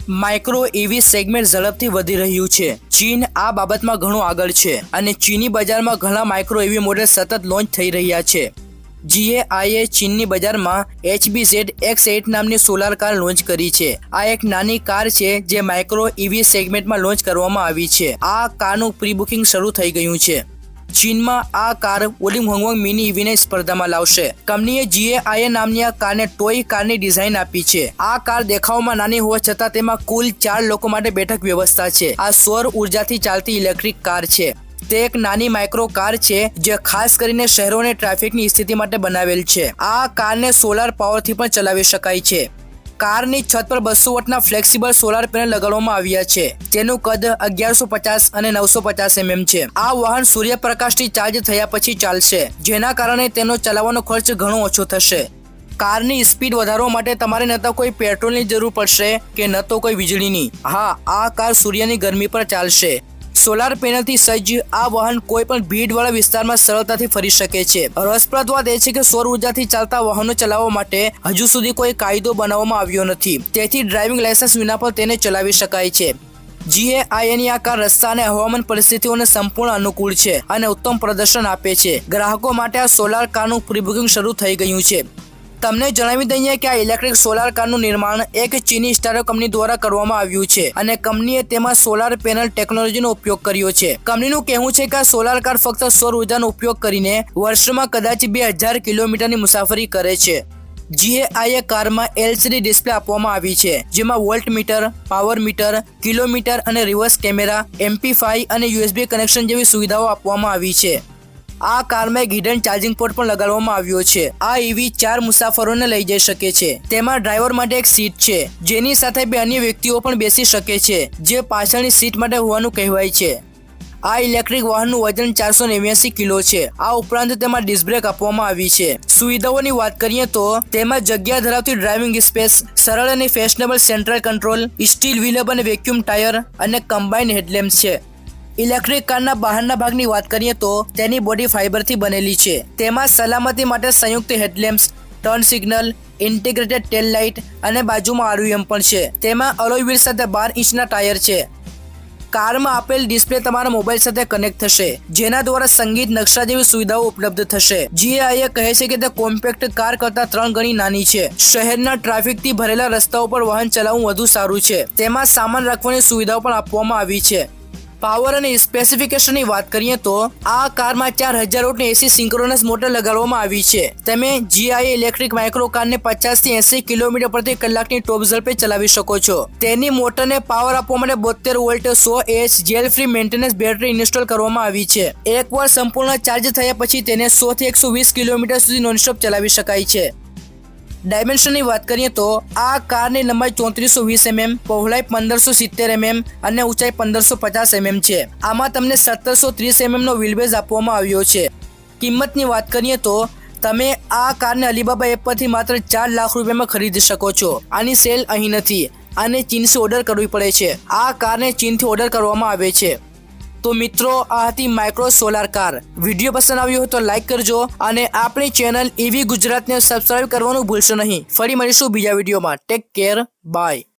Micro EV segment ઝડપથી વધી રહ્યું છે। ચીન આ બાબતમાં ઘણું આગળ છે અને ચીની બજારમાં ઘણા માઇક્રો ઈવી મોડેલ સતત લોન્ચ થઈ રહ્યા છે। જીએઆઈએ ચીનની બજારમાં HBZ X8 નામની સોલાર કાર લોન્ચ કરી છે। આ એક નાની કાર છે જે માઇક્રો ઈવી સેગમેન્ટમાં લોન્ચ કરવામાં આવી છે। આ કારનું પ્રી બુકિંગ શરૂ થઈ ગયું છે। ચીનમાં આ કાર ઓલિંગ હોંગવોંગ મિની ઈવીને સ્પર્ધામાં લાવશે। કંપનીએ જીએઆઈએ નામની આ કારને ટોય કારની ડિઝાઇન આપી છે। આ કાર દેખાવમાં નાની હોવા છતાં તેમાં કુલ 4 લોકો માટે બેઠક વ્યવસ્થા છે। આ સૌર ઉર્જાથી ચાલતી ઇલેક્ટ્રિક કાર છે। તે એક નાની માઇક્રો કાર છે જે ખાસ કરીને શહેરો અને ટ્રાફિકની સ્થિતિ માટે બનાવેલ છે। આ કારને સોલાર પાવરથી પણ ચલાવી શકાય છે। કારની છત પર 200 વોટના ફ્લેક્સિબલ સોલાર પેનલ લગાડવામાં આવ્યા છે। તેનું કદ 1150 અને 950 mm છે। આ વાહન સૂર્યપ્રકાશથી ચાર્જ થયા પછી ચાલશે, જેના કારણે તેનો ચલાવવાનો ખર્ચ ઘણો ઓછો થશે। કારની સ્પીડ વધારવા માટે તમારે ન તો કોઈ પેટ્રોલની જરૂર પડશે કે ન તો કોઈ વીજળીની। હા, આ કાર સૂર્યની ગરમી પર ચાલશે। સોલાર પેનલથી સજ્જ આ વાહન કોઈ પણ ભીડવાળા વિસ્તારમાં સરળતાથી ફરી શકે છે। રસપ્રદ વાત એ છે કે સૌર ઉર્જાથી ચાલતા વાહનો ચલાવવા માટે હજુ સુધી કોઈ કાયદો બનાવવામાં આવ્યો નથી, તેથી ડ્રાઇવિંગ લાયસન્સ વિના પણ તેને ચલાવી શકાય છે। જીએઆઈની આ કાર રસ્તા અને હવામાન પરિસ્થિતિઓને સંપૂર્ણ અનુકૂળ છે અને ઉત્તમ પ્રદર્શન આપે છે। ગ્રાહકો માટે આ સોલાર કારનું પ્રી બુકિંગ શરૂ થઈ ગયું છે। તમને જણાવી દઈએ કે આ ઇલેક્ટ્રિક સોલાર કારનું નિર્માણ એક ચીની સ્ટાર્ટઅપ કંપની દ્વારા કરવામાં આવ્યું છે અને કંપનીએ તેમાં સોલાર પેનલ ટેકનોલોજીનો ઉપયોગ કર્યો છે। કંપનીનું કહેવું છે કે આ સોલાર કાર ફક્ત સૌર ઉર્જાનો ઉપયોગ કરીને વર્ષમાં કદાચ 2000 કિલોમીટરની મુસાફરી કરે છે। જીએઆઈએ કારમાં LCD ડિસ્પ્લે આપવામાં આવી છે, જેમાં volt metre, power metre, kilometre અને રિવર્સ કેમેરા, MP5 અને USB કનેક્શન જેવી સુવિધાઓ આપવામાં આવી છે। આ કારમાં એક હિડન ચાર્જિંગ પોર્ટ પણ લગાડવામાં આવ્યો છે। આ ઈવી 4 મુસાફરોને લઈ જઈ શકે છે। તેમાં ડ્રાઈવર માટે એક સીટ છે, જેની સાથે 2 અન્ય વ્યક્તિઓ પણ બેસી શકે છે, જે પાછળની સીટ માટે હોવાનું કહેવાય છે। આ ઇલેક્ટ્રિક વાહનનું વજન 489 કિલો છે। આ ઉપરાંત તેમાં ડિસ્ક બ્રેક આપવામાં આવી છે। સુવિધાઓની વાત કરીએ તો તેમાં જગ્યા ધરાવતી ડ્રાઇવિંગ સ્પેસ, સરળ અને fashionable central control, steel wheel અને વેક્યુમ ટાયર અને કમ્બાઇન્ડ હેડલેમ્પ્સ છે। ઇલેક્ટ્રિક કારના બહારના ભાગની વાત કરીએ તો તેની બોડી ફાઇબરથી બનેલી છે। તેમાં સલામતી માટે સંયુક્ત headlamps, turn signal, integrated tail light અને બાજુમાં RVM પણ છે। તેમાં અલોય વ્હીલ સાથે 12 ઇંચના ટાયર છે। કારમાં આપેલ ડિસ્પ્લે તમારા મોબાઈલ સાથે કનેક્ટ થશે, જેના દ્વારા સંગીત, નકશા જેવી સુવિધાઓ ઉપલબ્ધ થશે। જીએઆઈએ કહે છે કે તે કોમ્પેક્ટ કાર કરતાં 3 ગણી નાની છે। શહેરના ટ્રાફિકથી ભરેલા રસ્તાઓ પર વાહન ચલાવવું વધુ સારું છે। તેમાં સામાન રાખવાની સુવિધાઓ પણ આપવામાં આવી છે। પાવર અને સ્પેસિફિકેશનની વાત કરીએ તો આ કારમાં 4000 વોટની AC સિંક્રોનસ મોટર લગાડવામાં આવી છે। તમે જીઆઈએ ઇલેક્ટ્રિક માઇક્રો કારને 50 થી 80 કિલોમીટર પ્રતિ કલાકની ટોપ ઝડપે ચલાવી શકો છો। તેની મોટરને પાવર આપવા માટે 72 volt 100 Ah gel free maintenance battery install કરવામાં આવી છે। એકવાર સંપૂર્ણ ચાર્જ થયા પછી તેને 100 થી 120 કિલોમીટર સુધી નોનસ્ટોપ ચલાવી શકાય છે। ડાયમેન્શનની વાત કરીએ તો આ કારની લંબાઈ 3420 mm, પહોળાઈ 1570 mm અને ઊંચાઈ 1550 mm છે। આમાં તમને 1730 mm નો વ્હીલબેઝ આપવામાં આવ્યો છે। કિંમતની વાત કરીએ તો તમે આ કારને અલીબાબા એપ પરથી માત્ર 4 લાખ રૂપિયામાં ખરીદી શકો છો। આની સેલ અહીં નથી, આને ચીનથી ઓર્ડર કરવી પડે છે। આ કારને ચીનથી ઓર્ડર કરવામાં આવે છે। તો મિત્રો, આ હતી માઇક્રો સોલાર કાર। વિડીયો પસંદ આવ્યો હોય તો લાઈક કરજો અને આપણી ચેનલ ઈવી ગુજરાતને સબસ્ક્રાઇબ કરવાનું ભૂલશો નહીં। ફરી મળીશું બીજા વિડીયોમાં। Take care, by.